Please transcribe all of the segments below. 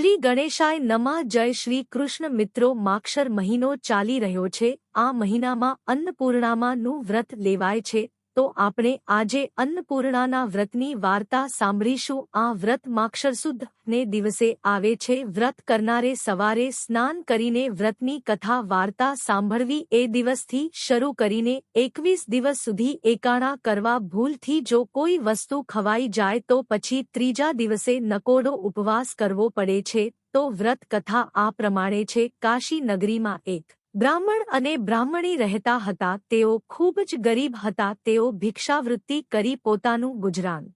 શ્રી ગણેશાય નમઃ જય શ્રી કૃષ્ણ મિત્રો માક્ષર મહિનો ચાલી રહ્યો છે। આ મહિનામાં અન્નપૂર્ણામાનું વ્રત લેવાય છે તો આપણે આજે અન્નપૂર્ણાના વ્રતની વાર્તા સાંભળીશું। આ વ્રત માક્ષર સુદ ને દિવસે આવે છે। વ્રત કરનારે સવારે સ્નાન કરીને વ્રતની કથા વાર્તા સાંભળવી એ દિવસથી શરૂ કરીને 21 દિવસ સુધી એકાણા કરવા। ભૂલથી જો કોઈ વસ્તુ ખવાઈ જાય તો પછી ત્રીજા દિવસે નકોડો ઉપવાસ કરવો પડે છે। તો વ્રત કથા આ પ્રમાણે છે। કાશી નગરીમાં એક બ્રાહ્મણ અને બ્રાહ્મણી રહેતા હતા। તેઓ ખૂબ જ ગરીબ હતા। તેઓ ભિક્ષાવૃત્તિ કરી પોતાનું ગુજરાન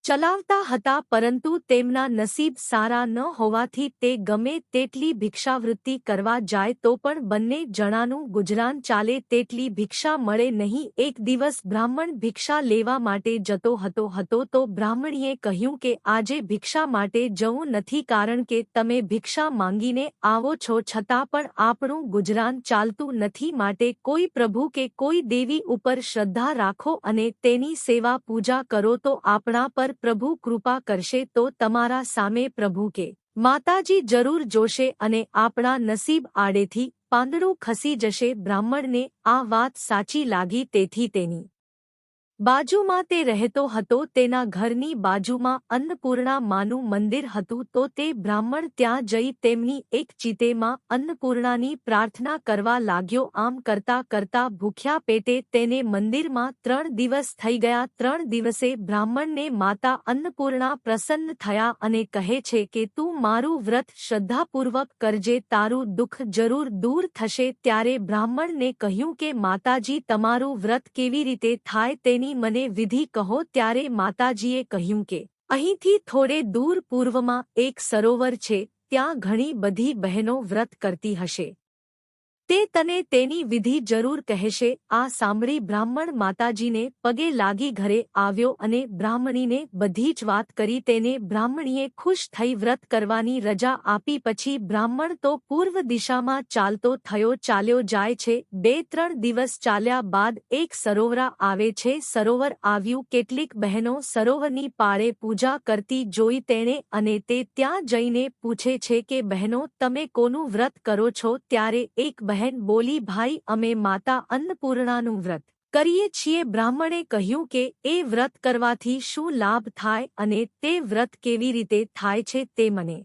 ચલાવતા હતા, પરંતુ તેમના નસીબ સારા ન હોવાથી તે ગમે તેટલી ભિક્ષાવૃત્તિ કરવા જાય તો પણ બંને જણાનું ગુજરાન ચાલે તેટલી ભિક્ષા મળે નહીં। એક દિવસ બ્રાહ્મણ ભિક્ષા લેવા માટે જતો હતો તો બ્રાહ્મણીએ કહ્યું કે આજે ભિક્ષા માટે જવું નથી, કારણ કે તમે ભિક્ષા માંગીને આવો છો છતાં પણ આપણું ગુજરાન ચાલતું નથી। માટે કોઈ પ્રભુ કે કોઈ દેવી ઉપર શ્રદ્ધા રાખો અને તેની સેવા પૂજા કરો તો આપણા પર પ્રભુ કૃપા કરશે। તો તમારા સામે પ્રભુ કે માતાજી જરૂર જોશે અને આપણા નસીબ આડેથી પાંદડું ખસી જશે। બ્રાહ્મણને આ વાત સાચી લાગી, તેથી તેની બાજુમાં તે રહેતો હતો તેના ઘરની બાજુમાં અન્નપૂર્ણા માનું મંદિર હતું। તો તે બ્રાહ્મણ ત્યાં જઈ તેમની એક ચિતેમાં અન્નપૂર્ણાની પ્રાર્થના કરવા લાગ્યો। આમ કરતા કરતા ભૂખ્યા પેટે તેને મંદિરમાં 3 દિવસ થઈ ગયા। 3 દિવસે બ્રાહ્મણને માતા અન્નપૂર્ણા પ્રસન્ન થયા અને કહે છે કે તું મારું વ્રત શ્રદ્ધાપૂર્વક કરજે, તારું દુઃખ જરૂર દૂર થશે। ત્યારે બ્રાહ્મણને કહ્યું કે માતાજી તમારું વ્રત કેવી રીતે થાય તેની મને વિધિ કહો। ત્યારે માતાજીએ કહ્યું કે અહીંથી થોડે દૂર પૂર્વમાં એક સરોવર છે, ત્યાં ઘણી બધી બહેનો વ્રત કરતી હશે, તે તને તેની વિધિ જરૂર કહેશે। આ સાંભળી બ્રાહ્મણ માતાજીને પગે લાગી ઘરે આવ્યો અને બ્રાહ્મણીને બધી જ વાત કરી। તેને બ્રાહ્મણીએ ખુશ થઈ વ્રત કરવાની રજા આપી। પછી બ્રાહ્મણ તો પૂર્વ દિશામાં ચાલતો થયો ચાલ્યો જાય છે। 2-3 દિવસ ચાલ્યા બાદ એક સરોવર આવે છે। સરોવર આવ્યું, કેટલીક બહેનો સરોવરની પાળે પૂજા કરતી જોઈ તેણે અને તે ત્યાં જઈને પૂછે છે કે બહેનો તમે કોનું વ્રત કરો છો? ત્યારે એક બહેન બોલી, ભાઈ અમે માતા અન્નપૂર્ણાનું વ્રત કરીએ છીએ। બ્રાહ્મણે કહ્યું કે એ વ્રત કરવાથી શું લાભ થાય અને તે વ્રત કેવી રીતે થાય છે તે મને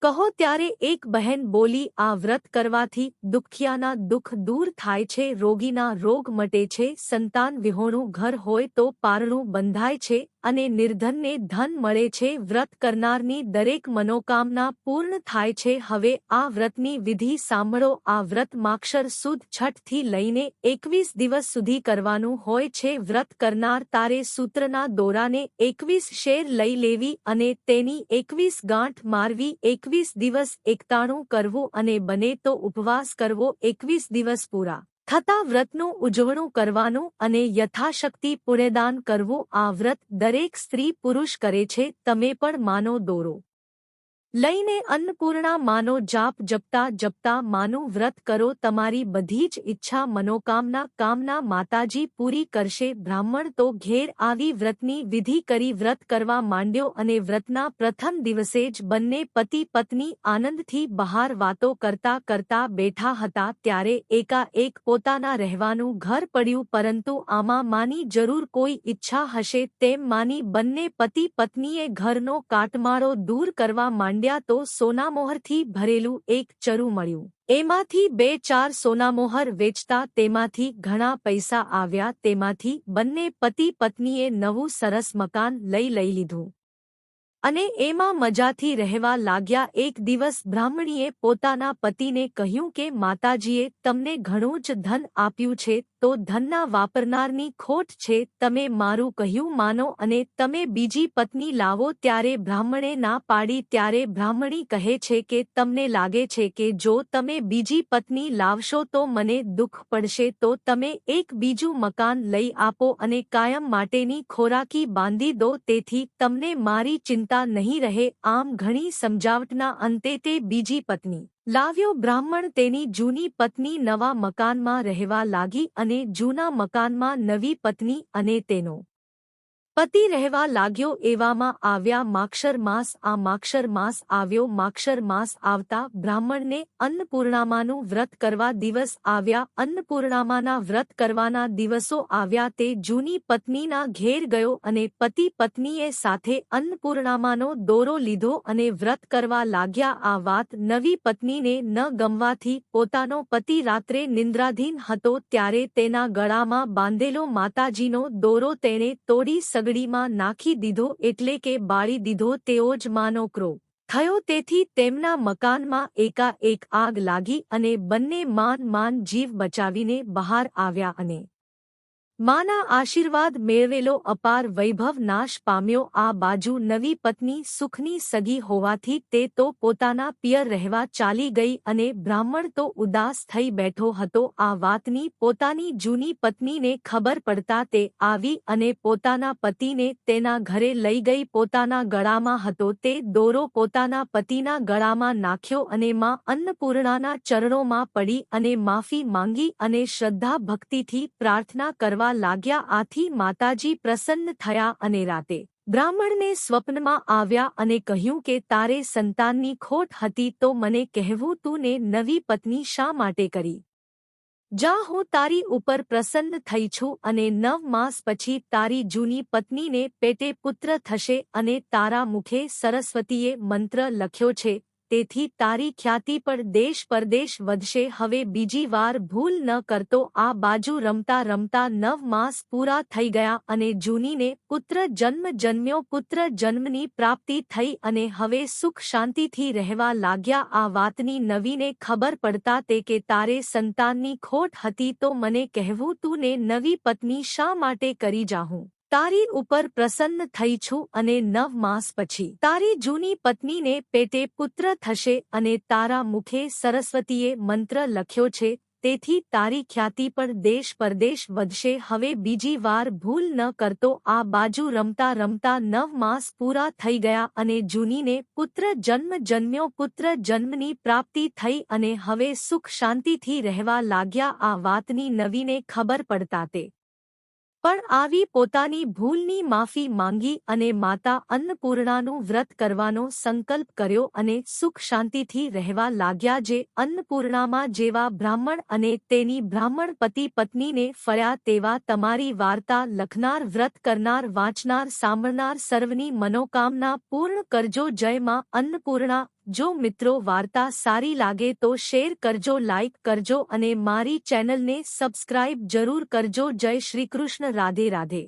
કહો। ત્યારે એક બહેન બોલી, આ વ્રત કરવાથી દુખિયાના દુઃખ દૂર થાય છે, રોગીના રોગ મટે છે, સંતાન વિહોણું ઘર હોય તો પારણું બંધાય છે અને નિર્ધનને ધન મળે છે। વ્રત કરનારની દરેક મનોકામના પૂર્ણ થાય છે। હવે આ વ્રતની વિધિ સાંભળો। આ વ્રત માક્ષર સુદ છઠથી લઈને 21 દિવસ સુધી કરવાનું હોય છે। વ્રત કરનાર તારે સૂત્રના દોરાને 21 શેર લઈ લેવી અને તેની 21 ગાંઠ મારવી। 21 દિવસ એકટાણું કરવું અને બને તો ઉપવાસ કરવો। 21 દિવસ પૂરા થતાં વ્રતનું ઉજવણું કરવાનું અને યથાશક્તિ પુણ્યદાન કરવું। આ વ્રત દરેક સ્ત્રી પુરુષ કરે છે। તમે પણ માનો દોરો લઈને અન્નપૂર્ણા માનો જાપ જપતા જપતા માનું વ્રત કરો, તમારી બધી જ ઈચ્છા મનોકામના કામના માતાજી પૂરી કરશે। બ્રાહ્મણ તો ઘેર આવી વ્રતની વિધિ કરી વ્રત કરવા માંડ્યો અને વ્રતના પ્રથમ દિવસે જ બંને પતિ પત્ની આનંદથી બહાર વાતો કરતા કરતા બેઠા હતા। ત્યારે એકાએક પોતાના રહેવાનું ઘર પડ્યું, પરંતુ આમાં માની જરૂર કોઈ ઈચ્છા હશે તેમ માની બંને પતિ પત્નીએ ઘરનો કાટમાળો દૂર કરવા માંડ્યા। તો સોનામોહરથી ભરેલું એક ચરુ મળ્યું। એમાંથી 2-4 સોનામોહર વેચતા તેમાંથી ઘણા પૈસા આવ્યા। તેમાંથી બંને પતિ પત્નીએ નવું સરસ મકાન લઈ લીધું અને એમાં મજાથી રહેવા લાગ્યા। એક દિવસ બ્રાહ્મણીએ પોતાના પતિને કહ્યું કે માતાજીએ તમને ઘણું જ ધન આપ્યું છે, તો ધનના વાપરનારની ખોટ છે, તમે મારું કહ્યું માનો અને તમે બીજી પત્ની લાવો। ત્યારે બ્રાહ્મણે ના પાડી। ત્યારે બ્રાહ્મણી કહે છે કે તમને લાગે છે કે જો તમે બીજી પત્ની લાવશો તો મને દુઃખ પડશે, તો તમે એક બીજું મકાન લઈ આપો અને કાયમ માટેની ખોરાકી બાંધી દો, તેથી તમને મારી ચિંતા નહીં રહે। આમ ઘણી સમજાવટના અંતે તે બીજી પત્ની લાવ્યો। બ્રાહ્મણ તેની જૂની પત્ની નવા મકાનમાં રહેવા લાગી અને જૂના મકાનમાં નવી પત્ની અને તેનો પતિ રહેવા લાગ્યો એવામાં આવ્યા માક્ષર માસ. આ માક્ષર માસ આવ્યો. માક્ષર માસ આવતા બ્રાહ્મણને અન્નપૂર્ણામાનું વ્રત કરવા દિવસ આવ્યા. અન્નપૂર્ણામાના વ્રત કરવાના દિવસો આવ્યા. તે જૂની પત્નીના ઘેર ગયો અને પતિ પત્નીએ સાથે અન્નપૂર્ણામાનો દોરો લીધો અને વ્રત કરવા લાગ્યા. આ વાત નવી પત્નીને ન ગમવાથી પોતાનો પતિ રાત્રે નિંદ્રાધીન હતો ત્યારે તેના ગળામાં બાંધેલો માતાજીનો દોરો તેણે તોડી સગડીમાં નાખી દીધો એટલે કે બાળી દીધો. તેઓ જ માનો ક્રોધ થયો. તેથી તેમના મકાનમાં એકાએક આગ લાગી અને બંને માંડ જીવ બચાવીને બહાર આવ્યા અને માના આશીર્વાદ મેળવેલો અપાર વૈભવ નાશ પામ્યો. આ બાજુ નવી પત્ની સુખની સગી હોવાથી તે તો પોતાના પિયર રહેવા ચાલી ગઈ અને બ્રાહ્મણ તો ઉદાસ થઈ બેઠો હતો. આ વાતની પોતાની જૂની પત્નીને ખબર પડતા તે આવી અને પોતાના પતિને તેના ઘરે લઈ ગઈ. પોતાના ગળામાં હતો તે દોરો પોતાના પતિના ગળામાં નાખ્યો અને માં અન્નપૂર્ણાના ચરણોમાં પડી અને માફી માંગી અને શ્રદ્ધા ભક્તિથી પ્રાર્થના કરવા લાગ્યા. આથી માતાજી પ્રસન્ન થયા અને રાતે બ્રાહ્મણને સ્વપ્નમાં આવ્યા અને કહ્યું કે તારે સંતાનની ખોટ હતી તો મને કહેવું તું ને નવી પત્ની શા માટે કરી? જા, હું તારી ઉપર પ્રસન્ન થઈ છું અને 9 માસ પછી તારી જૂની પત્નીને પેટે પુત્ર થશે અને તારા મુખે સરસ્વતીએ મંત્ર લખ્યો છે તેથી તારી ખ્યાતિ પણ દેશ પરદેશ વધશે. હવે બીજી વાર ભૂલ ન કરતો. આ બાજુ રમતા રમતા 9 માસ પૂરા થઈ ગયા અને જૂનીને પુત્ર જન્મ જન્મ્યો. પુત્ર જન્મની પ્રાપ્તિ થઈ અને હવે સુખ શાંતિથી રહેવા લાગ્યા. આ વાતની નવીને ખબર પડતા તે કે તારે સંતાનની ખોટ હતી તો મને કહેવું તું ને નવી પત્ની શા માટે કરી જાઉં? તારી ઉપર પ્રસન્ન થઈ છું અને 9 માસ પછી તારી જૂની પત્નીને પેટે પુત્ર થશે અને તારા મુખે સરસ્વતીએ મંત્ર લખ્યો છે તેથી તારી ખ્યાતિ પણ દેશ પરદેશ વધશે. હવે બીજી વાર ભૂલ ન કરતો. આ બાજુ રમતા રમતા 9 માસ પૂરા થઈ ગયા અને જૂનીને પુત્ર જન્મ જન્મ્યો. પુત્ર જન્મની પ્રાપ્તિ થઈ અને હવે સુખ શાંતિથી રહેવા લાગ્યા. આ વાતની નવીને ખબર પડતા તે પણ આવી પોતાની ભૂલની માફી માંગી અને માતા અન્નપૂર્ણાનું વ્રત કરવાનો સંકલ્પ કર્યો અને સુખ શાંતિથી રહેવા લાગ્યા. જે અન્નપૂર્ણામાં જેવા બ્રાહ્મણ અને તેની બ્રાહ્મણ પતિ પત્નીને ફળ્યા તેવા તમારી વાર્તા લખનાર, વ્રત કરનાર, વાંચનાર, સાંભળનાર સર્વની મનોકામના પૂર્ણ કરજો. જય માં અન્નપૂર્ણા. જો મિત્રો વાર્તા સારી લાગે તો શેર કરજો, લાઈક કરજો અને મારી ચેનલને સબસ્ક્રાઇબ જરૂર કરજો. જય શ્રી કૃષ્ણ. રાધે રાધે.